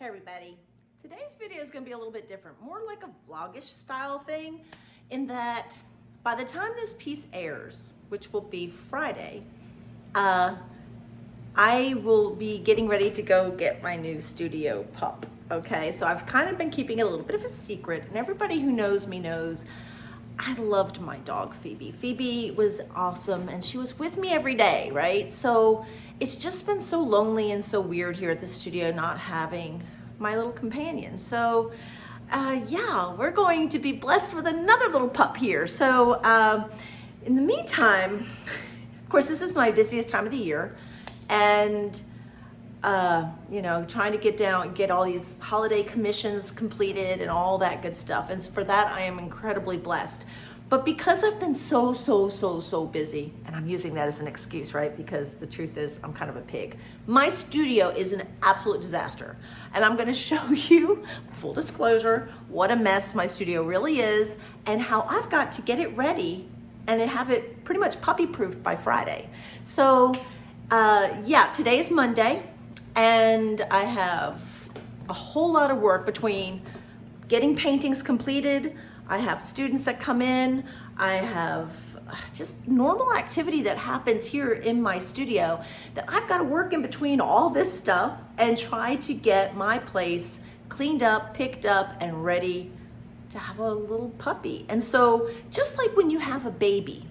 Hey everybody, today's video is going to be a little bit different, more like a vlogish style thing, in that by the time this piece airs, which will be Friday, I will be getting ready to go get my new studio pup. Okay, so I've kind of been keeping it a little bit of a secret, and everybody who knows me knows I loved my dog Phoebe. Phoebe was awesome and she was with me every day, right? So it's just been so lonely and so weird here at the studio not having my little companion. So yeah, we're going to be blessed with another little pup here. So in the meantime, of course, this is my busiest time of the year, and you know, trying to get all these holiday commissions completed and all that good stuff. And for that, I am incredibly blessed. But because I've been so busy, and I'm using that as an excuse, right? Because the truth is, I'm kind of a pig. My studio is an absolute disaster. And I'm gonna show you, full disclosure, what a mess my studio really is and how I've got to get it ready and have it pretty much puppy-proofed by Friday. So yeah, today is Monday. And I have a whole lot of work between getting paintings completed. I have students that come in. I have just normal activity that happens here in my studio that I've got to work in between all this stuff and try to get my place cleaned up, picked up, and ready to have a little puppy. And so just like when you have a baby,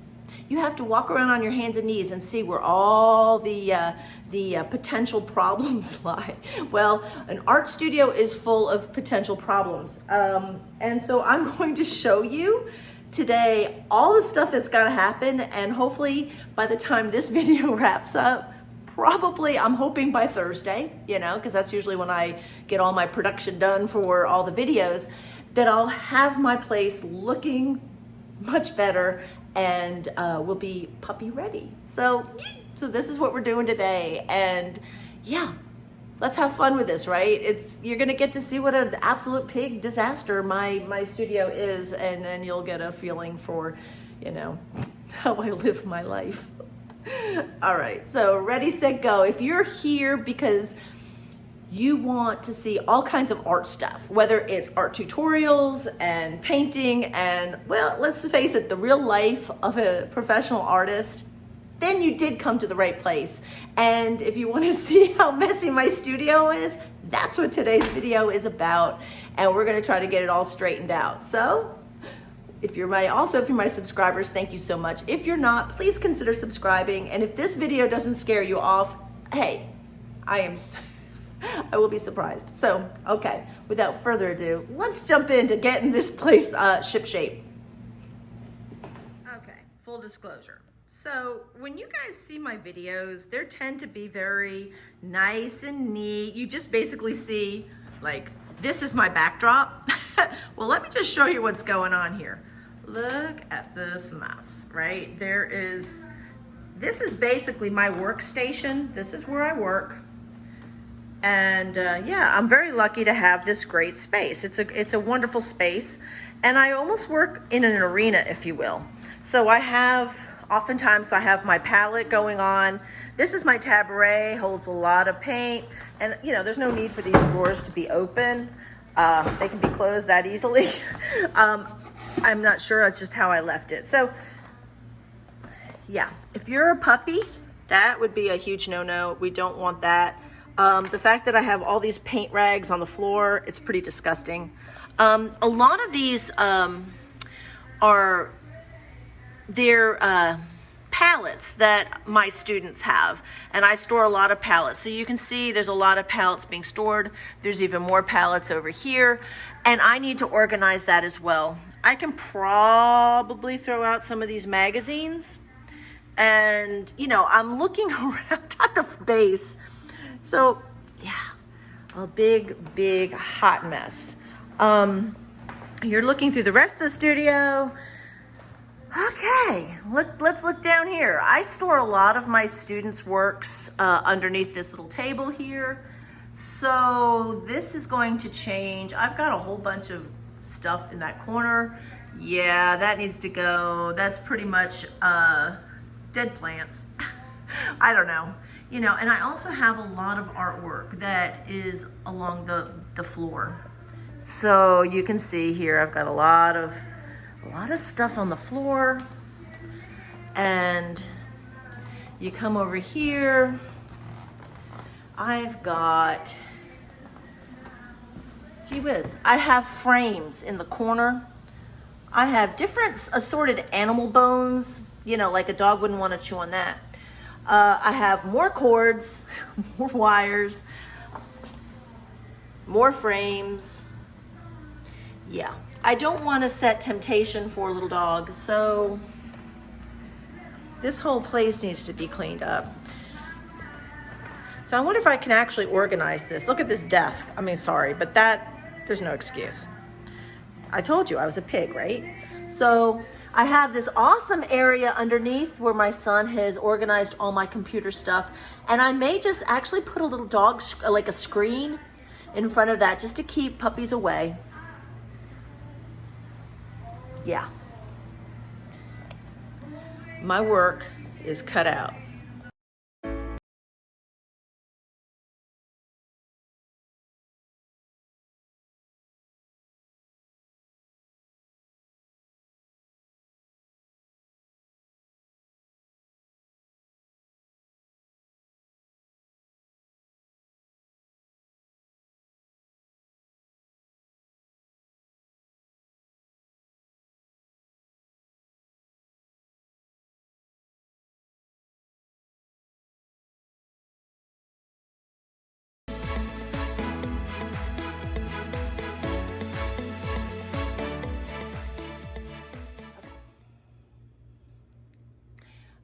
you have to walk around on your hands and knees and see where all the potential problems lie. Well, an art studio is full of potential problems. And so I'm going to show you today all the stuff that's got to happen. And hopefully by the time this video wraps up, probably I'm hoping by Thursday, you know, because that's usually when I get all my production done for all the videos, that I'll have my place looking much better and we'll be puppy ready. So this is what we're doing today, and yeah, let's have fun with this, right? You're gonna get to see what an absolute pig disaster my studio is, and then you'll get a feeling for, you know, how I live my life. All right, so ready, set, go. If you're here because you want to see all kinds of art stuff, whether it's art tutorials and painting and, well, let's face it, the real life of a professional artist, then you did come to the right place. And if you want to see how messy my studio is, that's what today's video is about. And we're going to try to get it all straightened out. So if you're my subscribers, thank you so much. If you're not, please consider subscribing. And if this video doesn't scare you off, hey, I will be surprised. So, okay, without further ado, let's jump into getting this place shipshape. Okay, full disclosure. So when you guys see my videos, they tend to be very nice and neat. You just basically see, like, this is my backdrop. Well, let me just show you what's going on here. Look at this mess, right? This is basically my workstation. This is where I work. And yeah, I'm very lucky to have this great space. It's a wonderful space, and I almost work in an arena, if you will. So oftentimes I have my palette going on. This is my tabaret, holds a lot of paint, and you know, there's no need for these drawers to be open. They can be closed that easily. I'm not sure, that's just how I left it. So yeah, if you're a puppy, that would be a huge no-no. We don't want that. The fact that I have all these paint rags on the floor, it's pretty disgusting. A lot of these are pallets that my students have, and I store a lot of pallets. So you can see there's a lot of pallets being stored. There's even more pallets over here, and I need to organize that as well. I can probably throw out some of these magazines, and you know, I'm looking around at the base. So yeah, a big hot mess. You're looking through the rest of the studio. Okay, let's look down here. I store a lot of my students' works underneath this little table here. So this is going to change. I've got a whole bunch of stuff in that corner. Yeah, that needs to go. That's pretty much dead plants. I don't know. You know, and I also have a lot of artwork that is along the floor. So you can see here, I've got a lot of stuff on the floor. And you come over here, I've got, gee whiz, I have frames in the corner. I have different assorted animal bones, you know, like a dog wouldn't want to chew on that. I have more cords, more wires, more frames. Yeah, I don't want to set temptation for a little dog, so this whole place needs to be cleaned up. So I wonder if I can actually organize this. Look at this desk. I mean, sorry, but there's no excuse. I told you I was a pig, right? So I have this awesome area underneath where my son has organized all my computer stuff. And I may just actually put a little dog, like a screen in front of that just to keep puppies away. Yeah. My work is cut out.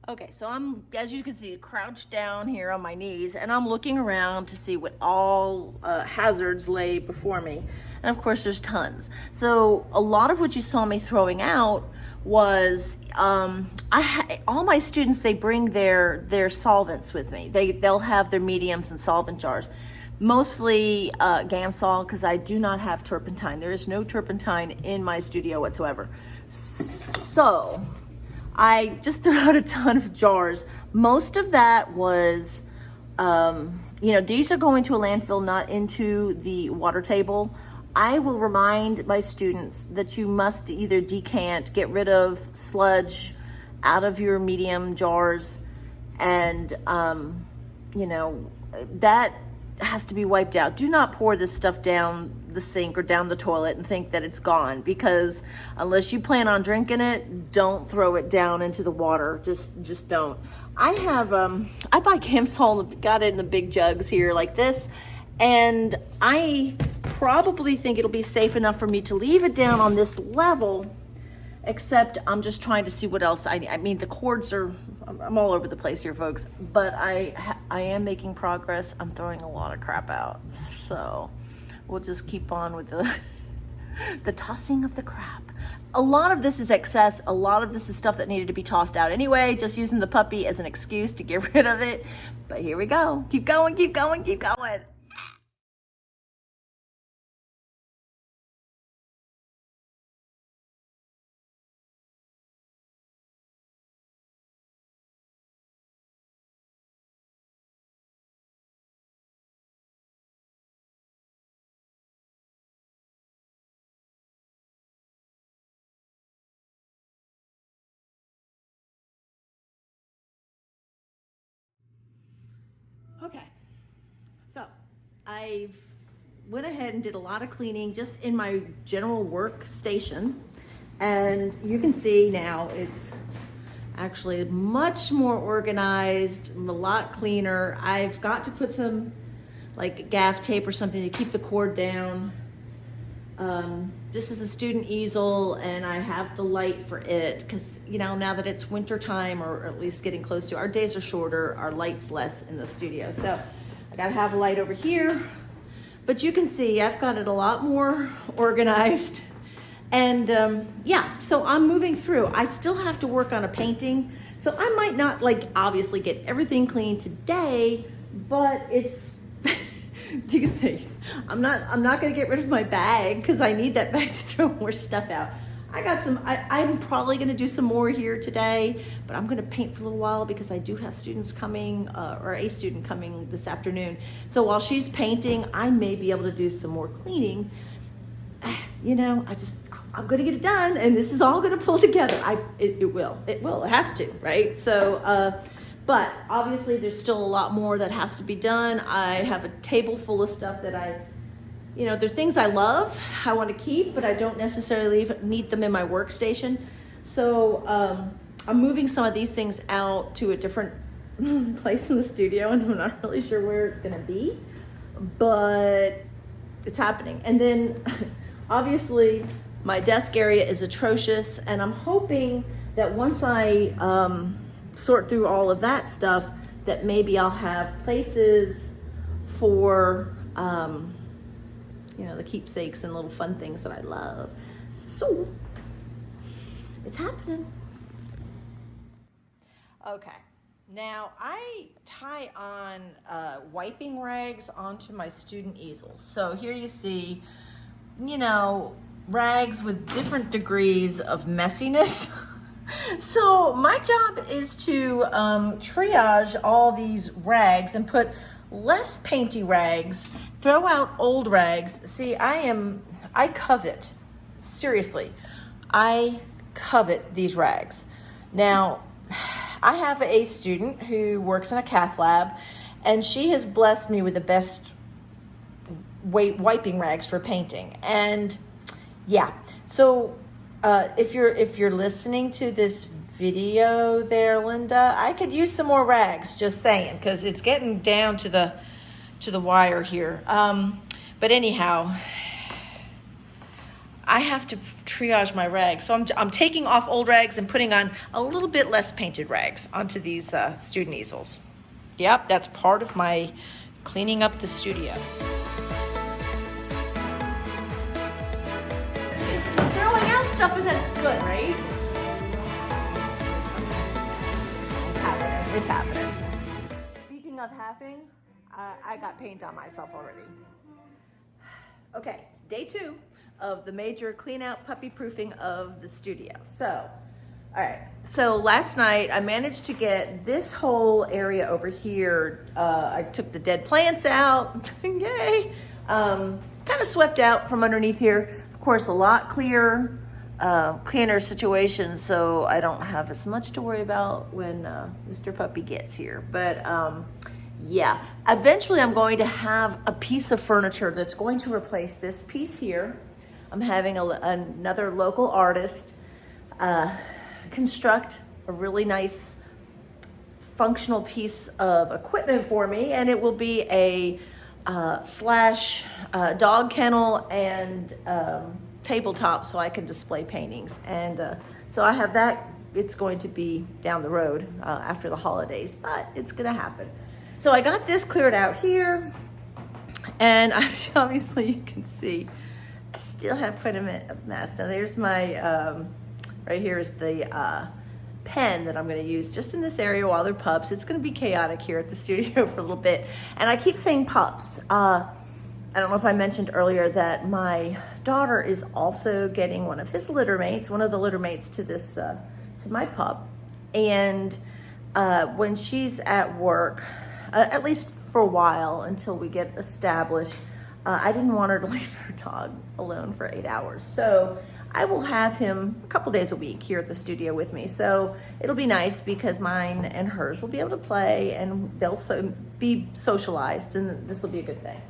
Okay, so I'm, as you can see, crouched down here on my knees, and I'm looking around to see what all hazards lay before me. And of course, there's tons. So a lot of what you saw me throwing out was, all my students, they bring their solvents with me. They'll have their mediums and solvent jars. Mostly Gamsol, because I do not have turpentine. There is no turpentine in my studio whatsoever. So I just threw out a ton of jars. Most of that was, you know, these are going to a landfill, not into the water table. I will remind my students that you must either decant, get rid of sludge out of your medium jars, and, you know, that has to be wiped out. Do not pour this stuff down the sink or down the toilet and think that it's gone, because unless you plan on drinking it, don't throw it down into the water. Just don't. I have I buy Gamsol, got it in the big jugs here like this, and I probably think it'll be safe enough for me to leave it down on this level, except I'm just trying to see what else. I mean, the cords are, I'm all over the place here, folks, but I am making progress. I'm throwing a lot of crap out, so we'll just keep on with the tossing of the crap. A lot of this is excess. A lot of this is stuff that needed to be tossed out anyway, just using the puppy as an excuse to get rid of it. But here we go. Keep going, keep going, keep going. Okay, so I've went ahead and did a lot of cleaning just in my general workstation, and you can see now it's actually much more organized, a lot cleaner. I've got to put some like gaff tape or something to keep the cord down. This is a student easel, and I have the light for it because, you know, now that it's winter time, or at least getting close to, our days are shorter, our light's less in the studio. So I gotta have a light over here, but you can see I've got it a lot more organized. And yeah, so I'm moving through. I still have to work on a painting, so I might not, like, obviously get everything clean today, but it's, you can see, I'm not gonna get rid of my bag because I need that bag to throw more stuff out. I'm probably gonna do some more here today, but I'm gonna paint for a little while because I do have students coming, or a student coming this afternoon. So while she's painting, I may be able to do some more cleaning. You know, I'm gonna get it done, and this is all gonna pull together. It will, it has to, right? So, but obviously there's still a lot more that has to be done. I have a table full of stuff that there are things I love, I want to keep, but I don't necessarily need them in my workstation. So I'm moving some of these things out to a different place in the studio, and I'm not really sure where it's gonna be, but it's happening. And then obviously my desk area is atrocious, and I'm hoping that once I sort through all of that stuff, that maybe I'll have places for the keepsakes and little fun things that I love. So it's happening. Okay, now I tie on wiping rags onto my student easels. So here you see, rags with different degrees of messiness. So my job is to triage all these rags and put less painty rags, throw out old rags. See, I covet, seriously, I covet these rags. Now, I have a student who works in a cath lab, and she has blessed me with the best wiping rags for painting. And yeah, so if you're listening to this video there, Linda, I could use some more rags, just saying, because it's getting down to the wire here. But anyhow, I have to triage my rags. So I'm taking off old rags and putting on a little bit less painted rags onto these student easels. Yep, that's part of my cleaning up the studio. So throwing out stuff, and that's good, right? It's happening. Speaking of happening, I got paint on myself already. Okay, it's day 2 of the major clean out puppy proofing of the studio. So, all right. So last night I managed to get this whole area over here. I took the dead plants out. Yay. Kind of swept out from underneath here. Of course, a lot cleaner situation, so I don't have as much to worry about when Mr. Puppy gets here. But yeah, eventually I'm going to have a piece of furniture that's going to replace this piece here. I'm having another local artist construct a really nice functional piece of equipment for me, and it will be a slash dog kennel and tabletop, so I can display paintings. And so I have that. It's going to be down the road after the holidays, but it's gonna happen. So I got this cleared out here, and obviously you can see I still have quite a mess. Now there's my, right here is the pen that I'm gonna use just in this area while they're pups. It's gonna be chaotic here at the studio for a little bit. And I keep saying pups. I don't know if I mentioned earlier that my daughter is also getting one of his litter mates, one of the litter mates to this, to my pup. And when she's at work, at least for a while until we get established, I didn't want her to leave her dog alone for 8 hours. So I will have him a couple days a week here at the studio with me. So it'll be nice because mine and hers will be able to play, and they'll be socialized, and this will be a good thing.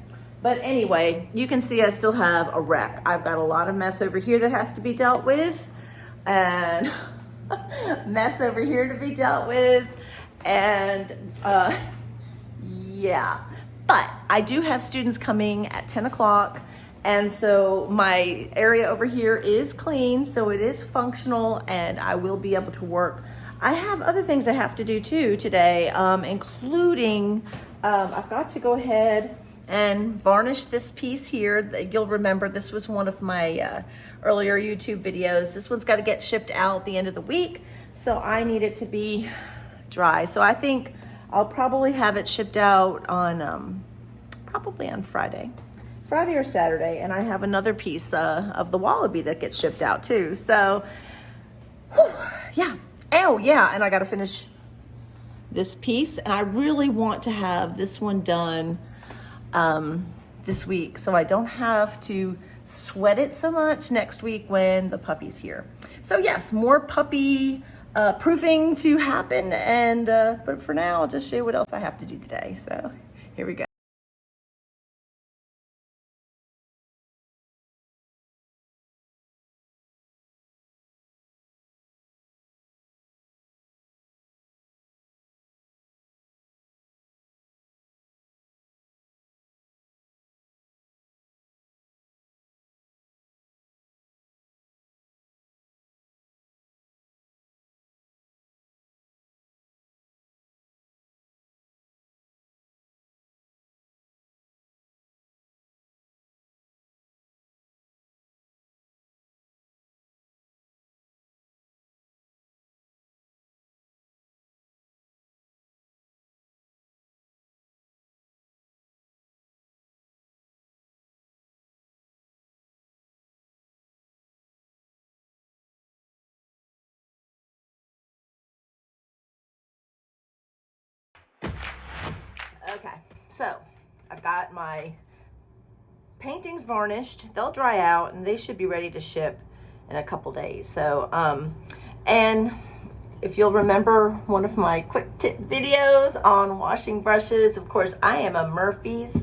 But anyway, you can see I still have a wreck. I've got a lot of mess over here that has to be dealt with, and mess over here to be dealt with, and yeah. But I do have students coming at 10 o'clock, and so my area over here is clean, so it is functional, and I will be able to work. I have other things I have to do too today, including I've got to go ahead and varnish this piece here. You'll remember this was one of my earlier YouTube videos. This one's got to get shipped out the end of the week, so I need it to be dry. So I think I'll probably have it shipped out on probably on Friday. Friday or Saturday, and I have another piece of the wallaby that gets shipped out too. So, whew, yeah. Oh yeah, and I got to finish this piece, and I really want to have this one done this week, so I don't have to sweat it so much next week when the puppy's here. So yes, more puppy proofing to happen, and but for now, I'll just show you what else I have to do today. So here we go. Okay, so I've got my paintings varnished. They'll dry out and they should be ready to ship in a couple days. So, and if you'll remember one of my quick tip videos on washing brushes, of course, I am a Murphy's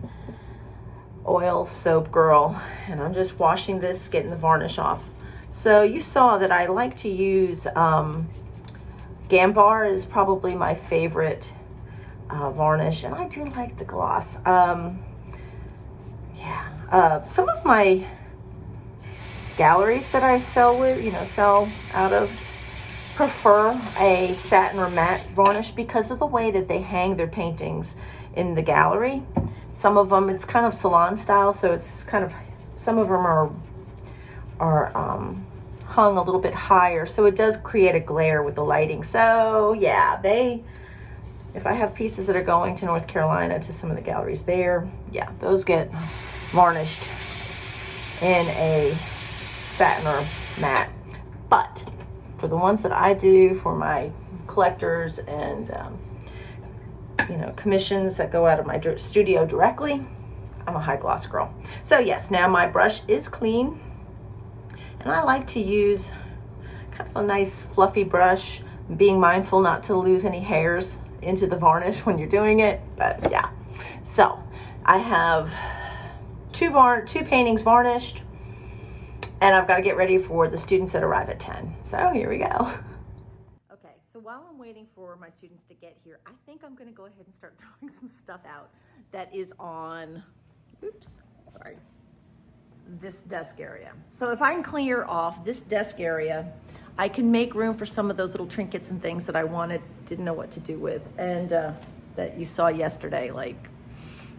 oil soap girl, and I'm just washing this, getting the varnish off. So you saw that I like to use Gambar is probably my favorite varnish, and I do like the gloss. Some of my galleries that I sell out of, prefer a satin or matte varnish because of the way that they hang their paintings in the gallery. Some of them, it's kind of salon style, so it's kind of, some of them are hung a little bit higher, so it does create a glare with the lighting. So yeah, if I have pieces that are going to North Carolina to some of the galleries there, yeah, those get varnished in a satin or matte. But for the ones that I do for my collectors and commissions that go out of my studio directly, I'm a high gloss girl. So yes, now my brush is clean, and I like to use kind of a nice fluffy brush, being mindful not to lose any hairs into the varnish when you're doing it. But yeah, so I have two paintings varnished, and I've got to get ready for the students that arrive at 10. So here we go. Okay, so while I'm waiting for my students to get here, I think I'm going to go ahead and start throwing some stuff out that is on, this desk area. So if I can clear off this desk area, I can make room for some of those little trinkets and things that I didn't know what to do with, and that you saw yesterday. Like,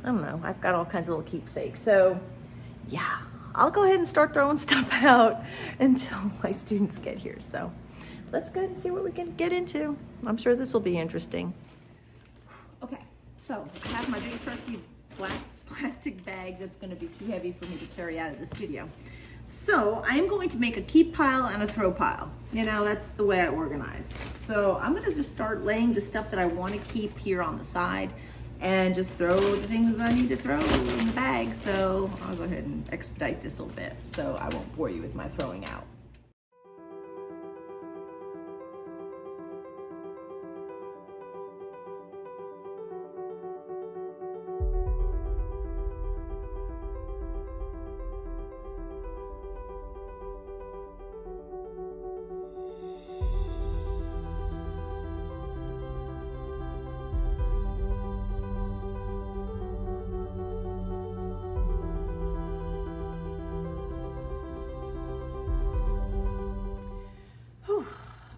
I don't know, I've got all kinds of little keepsakes. So yeah, I'll go ahead and start throwing stuff out until my students get here. So let's go ahead and see what we can get into. I'm sure this will be interesting. Okay, so I have my big trusty black plastic bag that's going to be too heavy for me to carry out of the studio. So I am going to make a keep pile and a throw pile. That's the way I organize. So I'm going to just start laying the stuff that I want to keep here on the side, and just throw the things I need to throw in the bag. So I'll go ahead and expedite this a little bit so I won't bore you with my throwing out.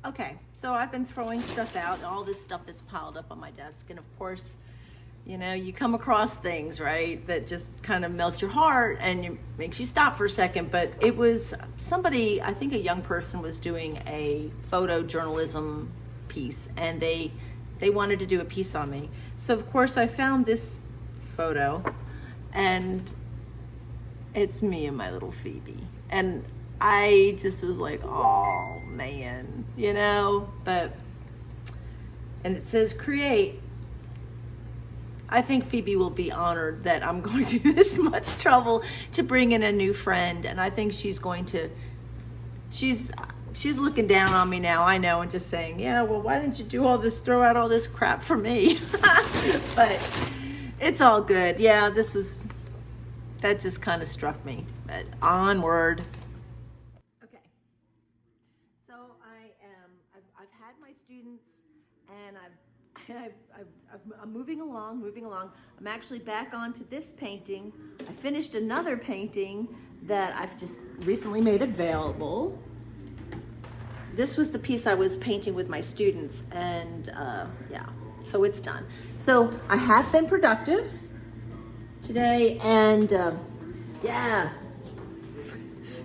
Okay, so I've been throwing stuff out, all this stuff that's piled up on my desk, and of course, you come across things, right, that just kind of melt your heart and makes you stop for a second. But it was somebody, I think a young person, was doing a photojournalism piece, and they wanted to do a piece on me. So of course I found this photo, and it's me and my little Phoebe. And I just was like, oh man, you know, and it says create. I think Phoebe will be honored that I'm going through this much trouble to bring in a new friend. And I think she's looking down on me now, I know, and just saying, yeah, well, why didn't you do all this, throw out all this crap for me? But it's all good. Yeah, that just kind of struck me. But onward. Okay. So I've had my students, and I'm moving along. I'm actually back onto this painting. I finished another painting that I've just recently made available. This was the piece I was painting with my students, and yeah, so it's done. So I have been productive today, and yeah.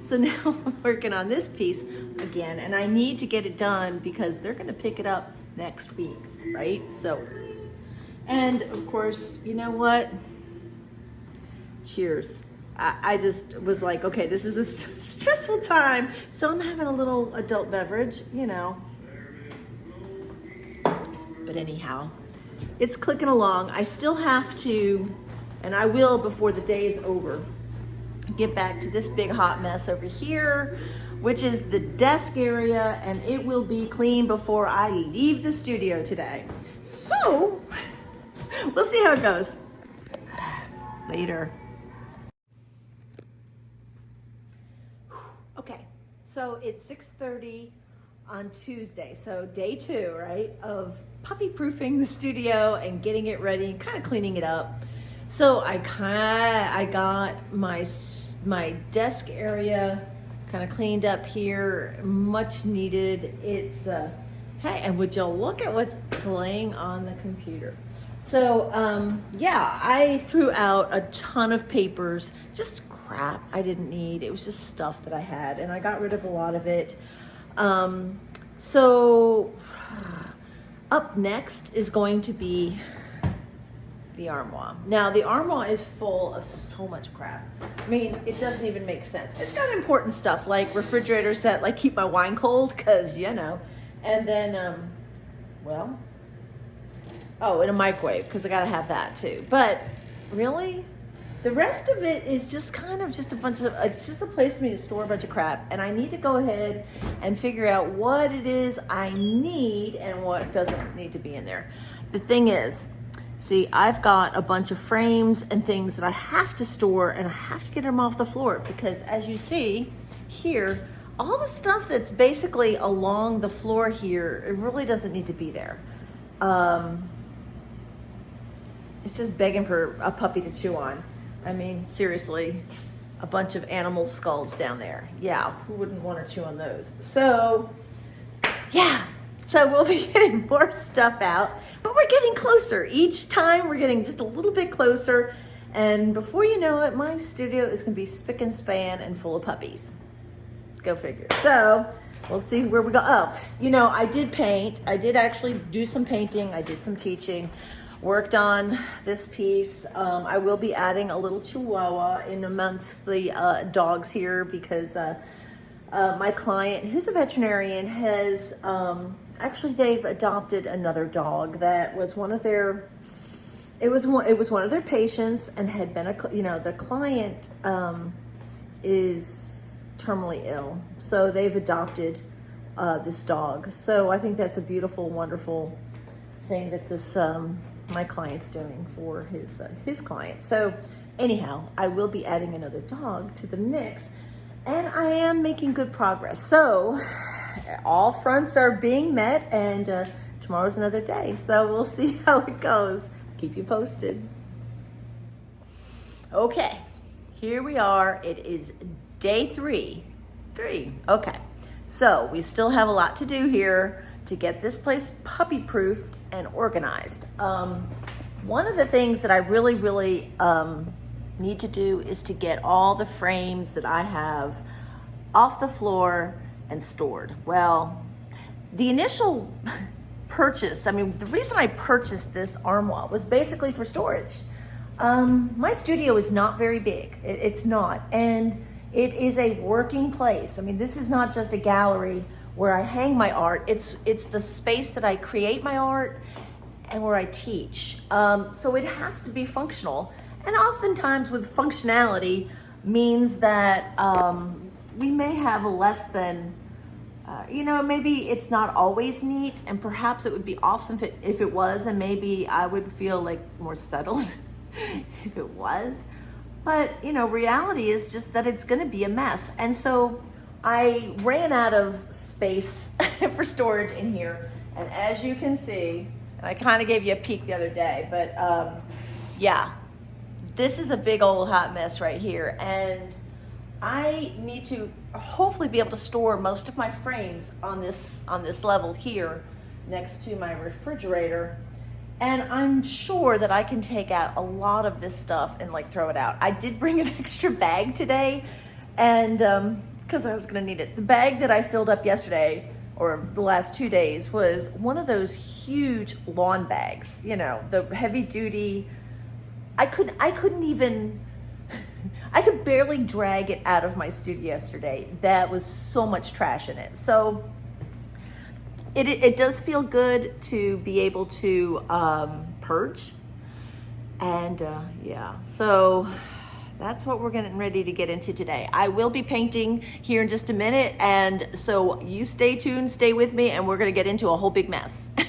So now I'm working on this piece again, and I need to get it done because they're gonna pick it up next week, right? So, and of course, you know what? Cheers. I just was like, okay, this is a stressful time, so I'm having a little adult beverage, you know. But anyhow, it's clicking along. I still have to, and I will before the day is over, get back to this big hot mess over here, which is the desk area, and it will be clean before I leave the studio today. So, we'll see how it goes. Later. Okay, so it's 6:30 on Tuesday, so day 2, right, of puppy proofing the studio and getting it ready and kind of cleaning it up. So I got my desk area kind of cleaned up here, much needed. It's hey, and would you look at what's playing on the computer? So yeah, I threw out a ton of papers, just crap I didn't need. It was just stuff that I had, and I got rid of a lot of it. So up next is going to be the armoire. Now the armoire is full of so much crap. I mean, it doesn't even make sense. It's got important stuff like refrigerators that like keep my wine cold, cause you know, and then well, oh, and a microwave, because I gotta have that too. But really, the rest of it is just kind of just a bunch of, it's just a place for me to store a bunch of crap, and I need to go ahead and figure out what it is I need and what doesn't need to be in there. The thing is, see, I've got a bunch of frames and things that I have to store, and I have to get them off the floor because, as you see here, all the stuff that's basically along the floor here, it really doesn't need to be there. It's just begging for a puppy to chew on. I mean, seriously, a bunch of animal skulls down there. Yeah, who wouldn't want to chew on those? So, yeah. So we'll be getting more stuff out, but we're getting closer. Each time we're getting just a little bit closer, and before you know it, my studio is gonna be spick and span and full of puppies. Go figure. So we'll see where we go. Oh, you know, I did paint. I did actually do some painting. I did some teaching. Worked on this piece. I will be adding a little Chihuahua in amongst the dogs here because my client, who's a veterinarian, has actually they've adopted another dog that was one of their. It was one of their patients and had been the client is terminally ill, so they've adopted this dog. So I think that's a beautiful, wonderful thing that this. My client's doing for his client. So anyhow, I will be adding another dog to the mix, and I am making good progress. So all fronts are being met, and tomorrow's another day. So we'll see how it goes. Keep you posted. Okay, here we are. It is day 3. Okay, so we still have a lot to do here to get this place puppy-proofed and organized. One of the things that I really need to do is to get all the frames that I have off the floor and stored. Well, the initial purchase, I mean, the reason I purchased this armoire was basically for storage. My studio is not very big. It's not. And it is a working place. I mean, this is not just a gallery where I hang my art. It's the space that I create my art and where I teach. So it has to be functional. And oftentimes with functionality means that we may have less than, maybe it's not always neat, and perhaps it would be awesome if it was, and maybe I would feel like more settled if it was. But, reality is just that it's gonna be a mess. And so I ran out of space for storage in here. And as you can see, and I kind of gave you a peek the other day, but yeah, this is a big old hot mess right here. And I need to hopefully be able to store most of my frames on this level here next to my refrigerator. And I'm sure that I can take out a lot of this stuff and like throw it out. I did bring an extra bag today, and because I was gonna need it. The bag that I filled up yesterday, or the last 2 days, was one of those huge lawn bags, the heavy duty. I could barely drag it out of my studio yesterday. That was so much trash in it. So it does feel good to be able to purge. And yeah, so that's what we're getting ready to get into today. I will be painting here in just a minute. And so you stay tuned, stay with me, and we're gonna get into a whole big mess. Bye.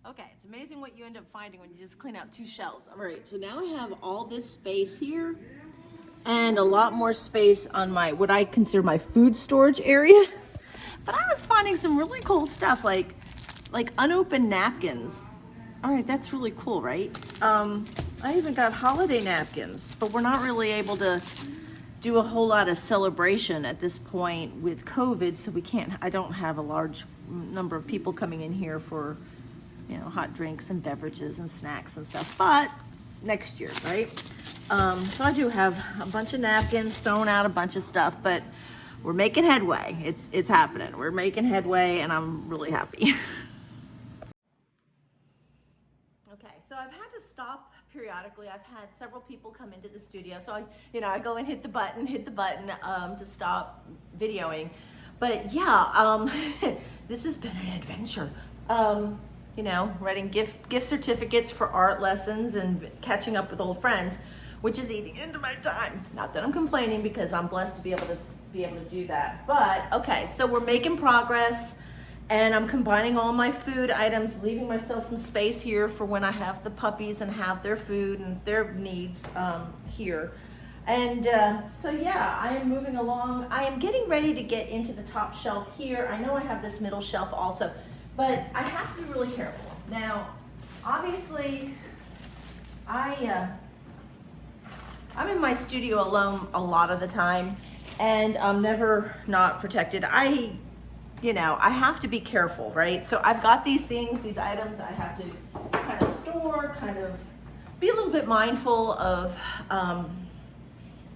Okay, it's amazing what you end up finding when you just clean out 2 shelves. All right, so now I have all this space here and a lot more space on what I consider my food storage area. But I was finding some really cool stuff, like unopened napkins. All right, that's really cool, right? I even got holiday napkins, but we're not really able to do a whole lot of celebration at this point with COVID, so I don't have a large number of people coming in here for hot drinks and beverages and snacks and stuff, but next year, right? So I do have a bunch of napkins, thrown out a bunch of stuff, but we're making headway. It's happening. We're making headway, and I'm really happy. Okay, so I've had to stop periodically. I've had several people come into the studio, so I go and hit the button to stop videoing. But yeah, this has been an adventure. Writing gift certificates for art lessons and catching up with old friends, which is eating into my time. Not that I'm complaining, because I'm blessed to be able to do that. But okay, so we're making progress, and I'm combining all my food items, leaving myself some space here for when I have the puppies and have their food and their needs here. And so yeah, I am moving along. I am getting ready to get into the top shelf here. I know I have this middle shelf also, but I have to be really careful. Now, obviously, I'm in my studio alone a lot of the time, and I'm never not protected. I have to be careful, right? So I've got these items I have to kind of store, kind of be a little bit mindful of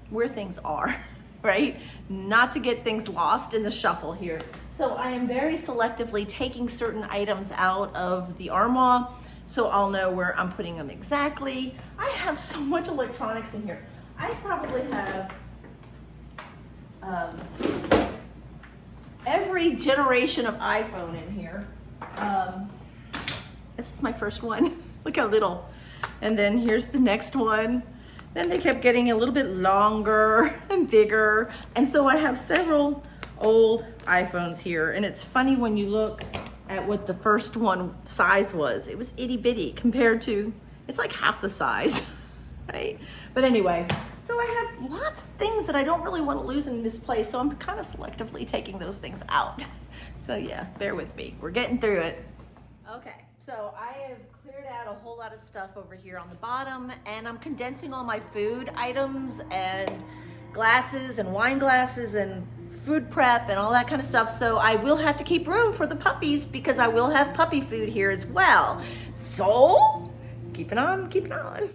where things are, right? Not to get things lost in the shuffle here. So I am very selectively taking certain items out of the armoire, so I'll know where I'm putting them exactly. I have so much electronics in here. I probably have every generation of iPhone in here. This is my first one. Look how little. And then here's the next one. then they kept getting a little bit longer and bigger. And so I have several old iPhones here. And it's funny when you look at what the first one size was. It was itty bitty compared to, it's like half the size, right? But anyway, so I have lots of things that I don't really want to lose and misplace. So I'm kind of selectively taking those things out. So yeah, bear with me. We're getting through it. Okay, so I have cleared out a whole lot of stuff over here on the bottom, and I'm condensing all my food items and glasses and wine glasses and food prep and all that kind of stuff. So I will have to keep room for the puppies because I will have puppy food here as well. So keep it on, keep it on.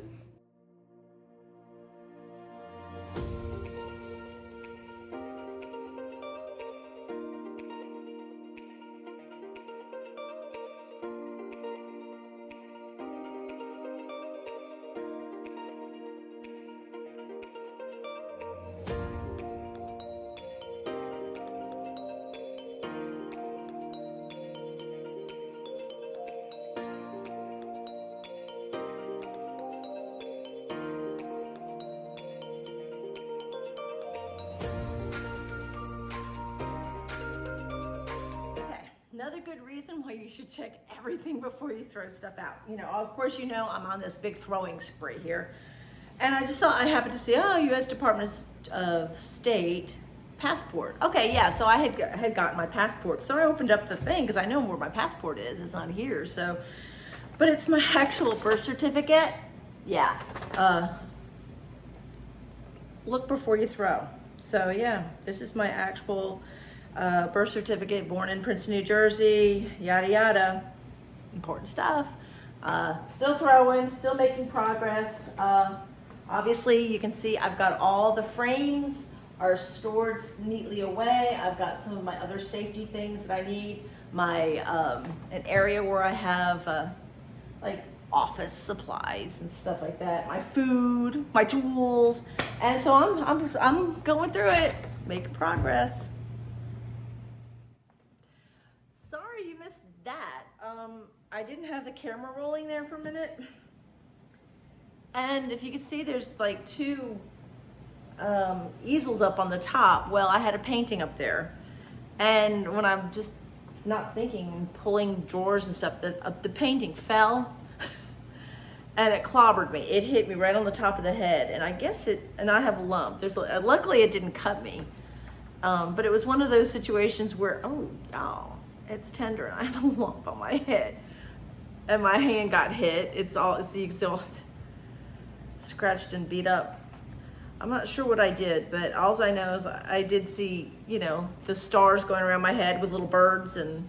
Another good reason why you should check everything before you throw stuff out. You know, of course, you know, I'm on this big throwing spree here. And I just thought, I happened to see, oh, U.S. Department of State passport. Okay, yeah, so I had gotten my passport. So I opened up the thing because I know where my passport is. It's not here, so. But it's my actual birth certificate. Yeah. Look before you throw. So yeah, this is my actual birth certificate, born in Princeton, New Jersey, yada yada, important stuff. Still throwing, still making progress. Obviously you can see I've got all the frames are stored neatly away. I've got some of my other safety things that I need. My an area where I have like office supplies and stuff like that. My food, my tools, and so I'm going through it, making progress. That I didn't have the camera rolling there for a minute, and if you can see, there's like two easels up on the top. Well, I had a painting up there, and when I'm just not thinking, pulling drawers and stuff, the painting fell and it clobbered me. It hit me right on the top of the head, and I guess and I have a lump. Luckily it didn't cut me, but it was one of those situations where, oh y'all, it's tender and I have a lump on my head and my hand got hit. It's all, so you can still scratched and beat up. I'm not sure what I did, but all I know is I did see, you know, the stars going around my head with little birds, and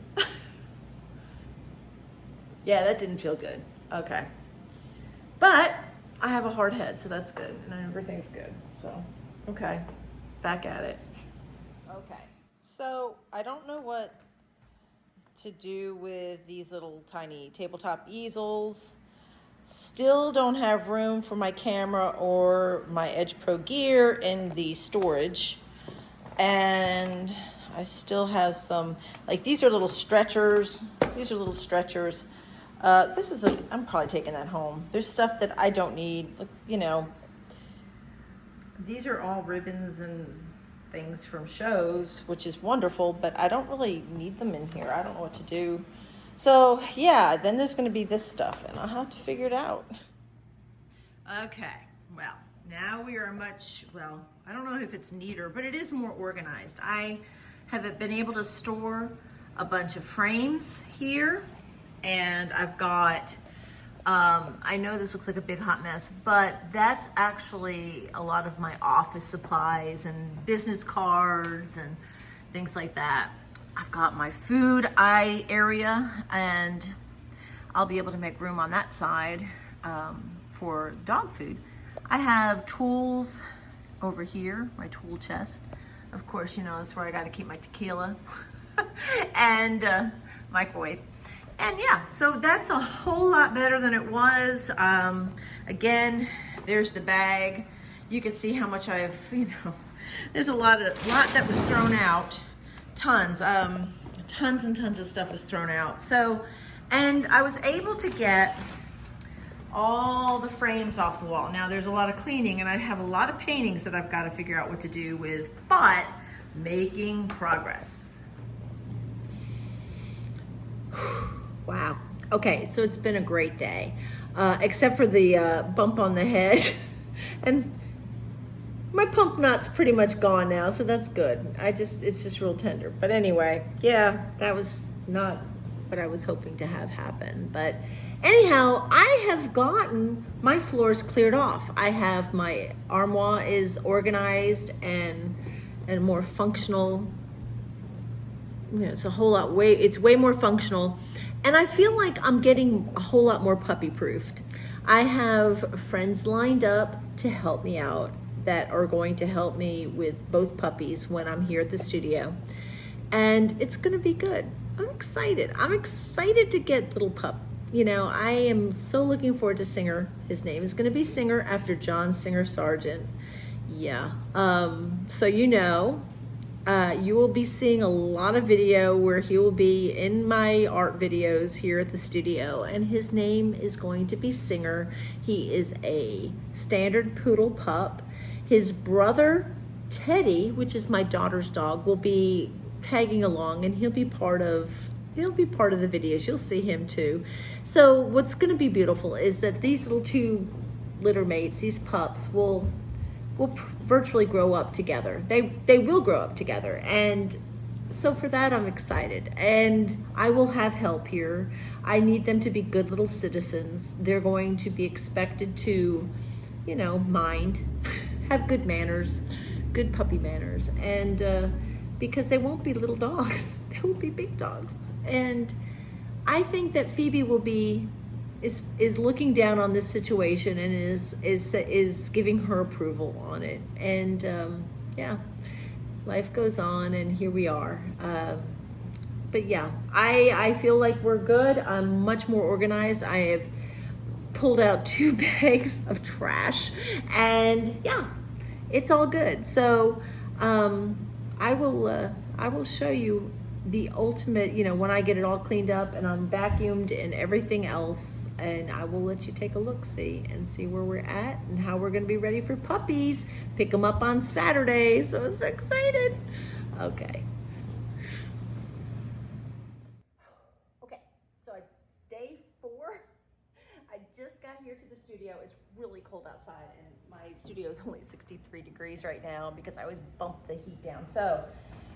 yeah, that didn't feel good. Okay. But I have a hard head, so that's good, and everything's good. So, okay, back at it. Okay, so I don't know what to do with these little tiny tabletop easels. Still don't have room for my camera or my Edge Pro gear in the storage. And I still have some, like these are little stretchers. These are little stretchers. I'm probably taking that home. There's stuff that I don't need, you know. These are all ribbons and things from shows, which is wonderful, but I don't really need them in here. I don't know what to do. So yeah, then there's going to be this stuff, and I'll have to figure it out. Okay, well, now we are I don't know if it's neater, but it is more organized. I have been able to store a bunch of frames here, and I've got, I know this looks like a big hot mess, but that's actually a lot of my office supplies and business cards and things like that. I've got my food area, and I'll be able to make room on that side for dog food. I have tools over here, my tool chest. Of course, you know, that's where I got to keep my tequila and microwave. And yeah, so that's a whole lot better than it was. Again, there's the bag. You can see how much I've, you know, there's a lot that was thrown out. Tons and tons of stuff was thrown out. So, and I was able to get all the frames off the wall. Now there's a lot of cleaning and I have a lot of paintings that I've got to figure out what to do with, but making progress. Wow. Okay, so it's been a great day, except for the bump on the head. And my pump knot's pretty much gone now, so that's good. It's just real tender. But anyway, yeah, that was not what I was hoping to have happen. But anyhow, I have gotten my floors cleared off. I have my armoire is organized and more functional. You know, it's way more functional. And I feel like I'm getting a whole lot more puppy proofed. I have friends lined up to help me out that are going to help me with both puppies when I'm here at the studio. And it's gonna be good. I'm excited. I'm excited to get little pup. You know, I am so looking forward to Singer. His name is gonna be Singer after John Singer Sargent. Yeah, so you know, you will be seeing a lot of video where he will be in my art videos here at the studio, and his name is going to be Singer. He is a standard poodle pup. His brother, Teddy, which is my daughter's dog, will be tagging along, and he'll be part of the videos. You'll see him too. So what's gonna be beautiful is that these little two litter mates, these pups, will virtually grow up together. They will grow up together, and so for that I'm excited. And I will have help here. I need them to be good little citizens. They're going to be expected to, you know, mind, have good manners, good puppy manners, and because they won't be little dogs, they will be big dogs. And I think that Phoebe will be is looking down on this situation and is giving her approval on it. And yeah, life goes on, and here we are. But yeah, I feel like we're good. I'm much more organized. I have pulled out 2 bags of trash, and yeah, it's all good. So I will show you the ultimate, you know, when I get it all cleaned up and I'm vacuumed and everything else, and I will let you take a look-see and see where we're at and how we're gonna be ready for puppies. Pick them up on Saturday, so I'm so excited. Okay. Okay, so it's day 4. I just got here to the studio. It's really cold outside, and my studio is only 63 degrees right now because I always bump the heat down. So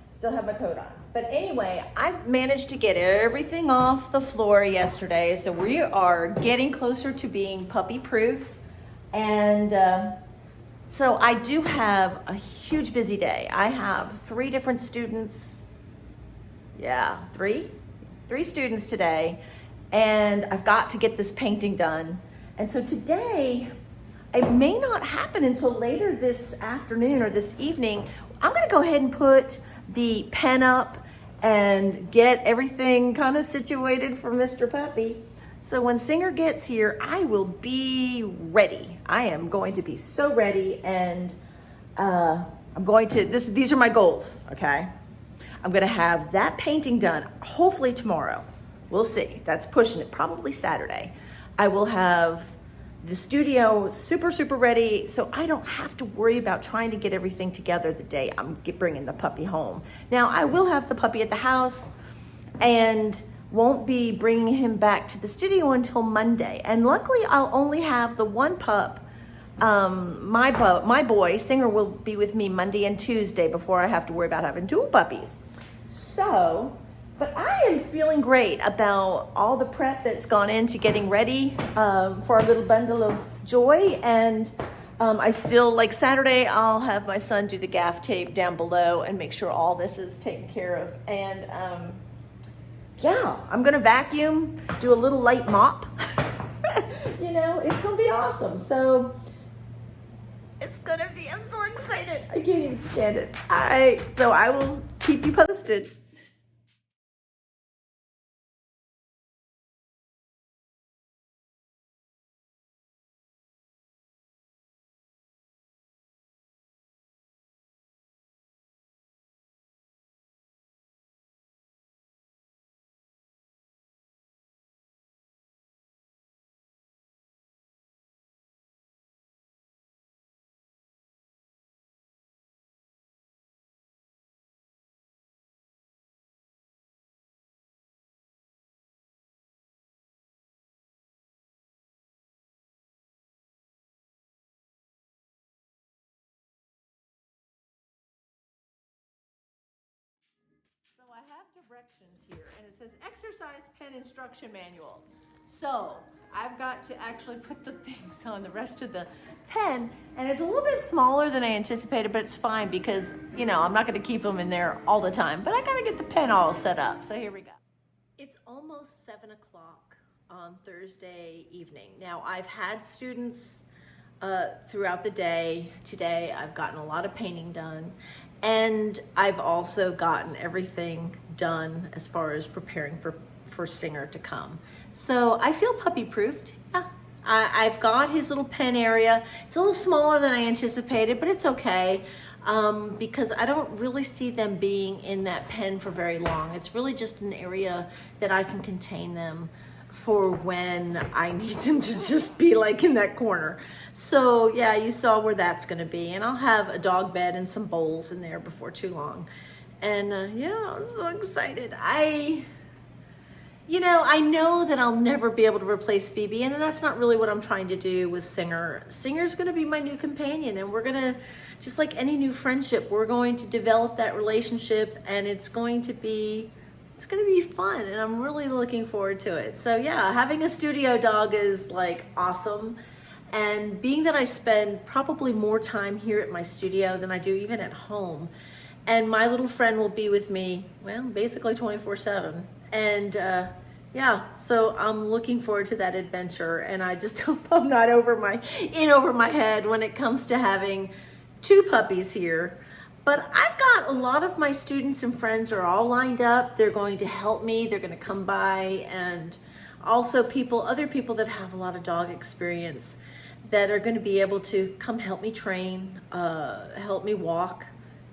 still have my coat on. But anyway, I managed to get everything off the floor yesterday. So we are getting closer to being puppy proofed. And so I do have a huge busy day. I have 3 different students. Yeah, 3 students today. And I've got to get this painting done. And so today, it may not happen until later this afternoon or this evening. I'm gonna go ahead and put the pen up and get everything kind of situated for Mr. Puppy. So when Singer gets here, I will be ready. I am going to be so ready, and I'm going to, these are my goals, okay? I'm gonna have that painting done, hopefully tomorrow. We'll see, that's pushing it, probably Saturday. I will have the studio super ready, so I don't have to worry about trying to get everything together the day I'm bringing the puppy home. Now, I will have the puppy at the house and won't be bringing him back to the studio until Monday. And luckily, I'll only have the one pup. My boy, Singer, will be with me Monday and Tuesday before I have to worry about having 2 puppies. So, but I am feeling great about all the prep that's gone into getting ready for our little bundle of joy. And I still, like Saturday, I'll have my son do the gaff tape down below and make sure all this is taken care of. And yeah, I'm gonna vacuum, do a little light mop. You know, it's gonna be awesome. So it's gonna be, I'm so excited. I can't even stand it. So I will keep you posted. directions here, and it says exercise pen instruction manual. So I've got to actually put the things on the rest of the pen, and it's a little bit smaller than I anticipated, but it's fine because, you know, I'm not going to keep them in there all the time, but I got to get the pen all set up. So here we go. It's almost 7 o'clock on Thursday evening. Now, I've had students throughout the day. Today, I've gotten a lot of painting done, and I've also gotten everything done as far as preparing for Singer to come. So I feel puppy proofed. Yeah. I've got his little pen area. It's a little smaller than I anticipated, but it's okay because I don't really see them being in that pen for very long. It's really just an area that I can contain them for when I need them to just be like in that corner. So yeah, you saw where that's gonna be. And I'll have a dog bed and some bowls in there before too long. And yeah, I'm so excited. I know that I'll never be able to replace Phoebe, and that's not really what I'm trying to do with Singer. Singer's gonna be my new companion, and we're gonna, just like any new friendship, we're going to develop that relationship, and it's going to be fun, and I'm really looking forward to it. So yeah, having a studio dog is like awesome. And being that I spend probably more time here at my studio than I do even at home, and my little friend will be with me, well, basically 24/7. And yeah, so I'm looking forward to that adventure, and I just hope I'm not over my head when it comes to having 2 puppies here. But I've got a lot of my students and friends are all lined up. They're going to help me. They're going to come by, and also other people that have a lot of dog experience that are going to be able to come help me train, help me walk,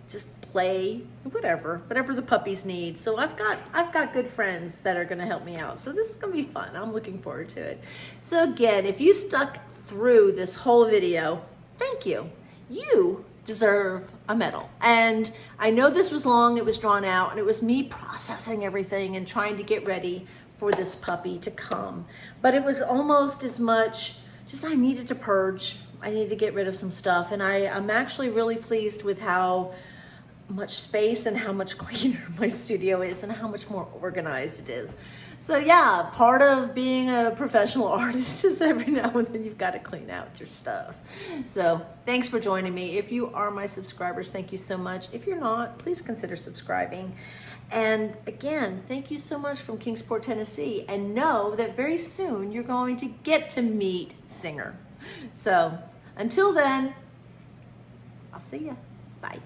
just play, whatever the puppies need. So I've got good friends that are going to help me out. So this is going to be fun. I'm looking forward to it. So again, if you stuck through this whole video, thank you. You deserve a medal. And I know this was long, it was drawn out, and it was me processing everything and trying to get ready for this puppy to come. But it was almost as much just I needed to purge. I needed to get rid of some stuff. And I'm actually really pleased with how much space and how much cleaner my studio is and how much more organized it is. So yeah, part of being a professional artist is every now and then you've got to clean out your stuff. So thanks for joining me. If you are my subscribers, thank you so much. If you're not, please consider subscribing. And again, thank you so much from Kingsport, Tennessee. And know that very soon you're going to get to meet Singer. So until then, I'll see ya. Bye.